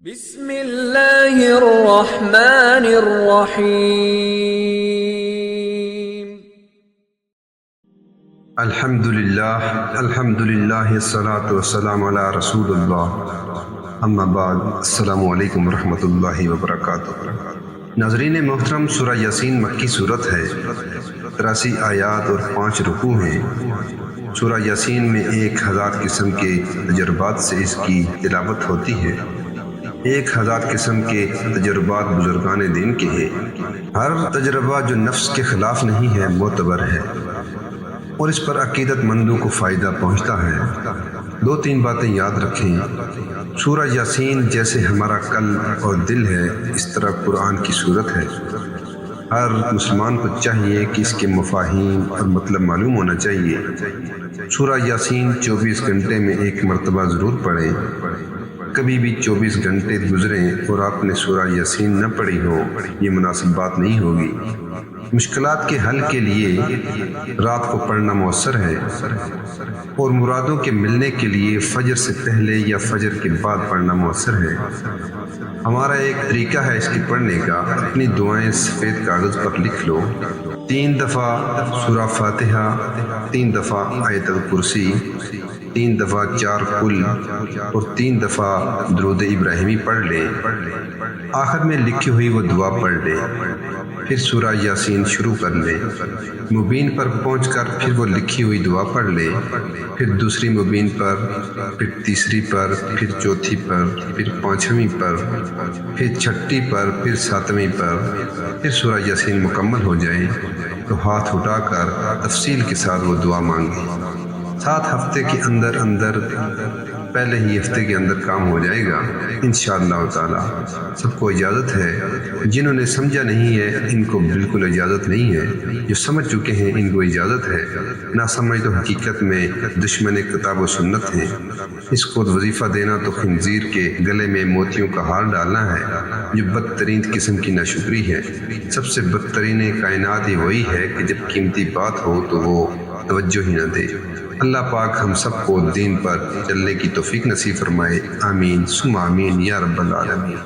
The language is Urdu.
بسم اللہ الرحمن الرحیم۔ الحمدللہ الصلاۃ والسلام علی رسول اللہ، اما بعد، السلام علیکم ورحمۃ اللہ وبرکاتہ۔ ناظرین محترم، سورہ یاسین مکی صورت ہے، 83 آیات اور 5 رکوع ہیں۔ سورہ یاسین میں 1000 قسم کے تجربات سے اس کی تلاوت ہوتی ہے۔ 1000 قسم کے تجربات بزرگان دین کے ہیں۔ ہر تجربہ جو نفس کے خلاف نہیں ہے معتبر ہے اور اس پر عقیدت مندوں کو فائدہ پہنچتا ہے۔ 2-3 باتیں یاد رکھیں۔ سورہ یاسین جیسے ہمارا قلب اور دل ہے، اس طرح قرآن کی صورت ہے۔ ہر مسلمان کو چاہیے کہ اس کے مفاہیم اور مطلب معلوم ہونا چاہیے۔ سورہ یاسین 24 گھنٹے میں 1 مرتبہ ضرور پڑھیں۔ کبھی بھی 24 گھنٹے گزریں اور آپ نے سورہ یاسین نہ پڑھی ہو، یہ مناسب بات نہیں ہوگی۔ مشکلات کے حل کے لیے رات کو پڑھنا مؤثر ہے اور مرادوں کے ملنے کے لیے فجر سے پہلے یا فجر کے بعد پڑھنا مؤثر ہے۔ ہمارا ایک طریقہ ہے اس کے پڑھنے کا۔ اپنی دعائیں سفید کاغذ پر لکھ لو۔ 3 دفعہ سورہ فاتحہ، 3 دفعہ آیت الکرسی، 3 دفعہ 4 قل اور 3 دفعہ درود ابراہیمی پڑھ لیں۔ آخر میں لکھی ہوئی وہ دعا پڑھ لیں، پھر سورہ یاسین شروع کر لیں۔ مبین پر پہنچ کر پھر وہ لکھی ہوئی دعا پڑھ لیں، پھر دوسری مبین پر، پھر تیسری پر، پھر چوتھی پر، پھر 5ویں پر، پھر 6ٹھی پر، پھر 7ویں پر۔ پھر سورہ یاسین مکمل ہو جائے تو ہاتھ اٹھا کر تفصیل کے ساتھ وہ دعا مانگیں۔ 7 ہفتے کے اندر پہلے ہی ہفتے کے اندر کام ہو جائے گا انشاءاللہ تعالی۔ سب کو اجازت ہے، جنہوں نے سمجھا نہیں ہے ان کو بالکل اجازت نہیں ہے، جو سمجھ چکے ہیں ان کو اجازت ہے۔ نہ سمجھ تو حقیقت میں دشمن کتاب و سنت ہیں۔ اس کو وظیفہ دینا تو خنزیر کے گلے میں موتیوں کا ہار ڈالنا ہے، جو بدترین قسم کی ناشکری ہے۔ سب سے بدترین کائنات ہی وہی ہے کہ جب قیمتی بات ہو تو وہ توجہ ہی نہ دے۔ اللہ پاک ہم سب کو دین پر چلنے کی توفیق نصیب فرمائے۔ آمین ثم آمین یا رب العالمین۔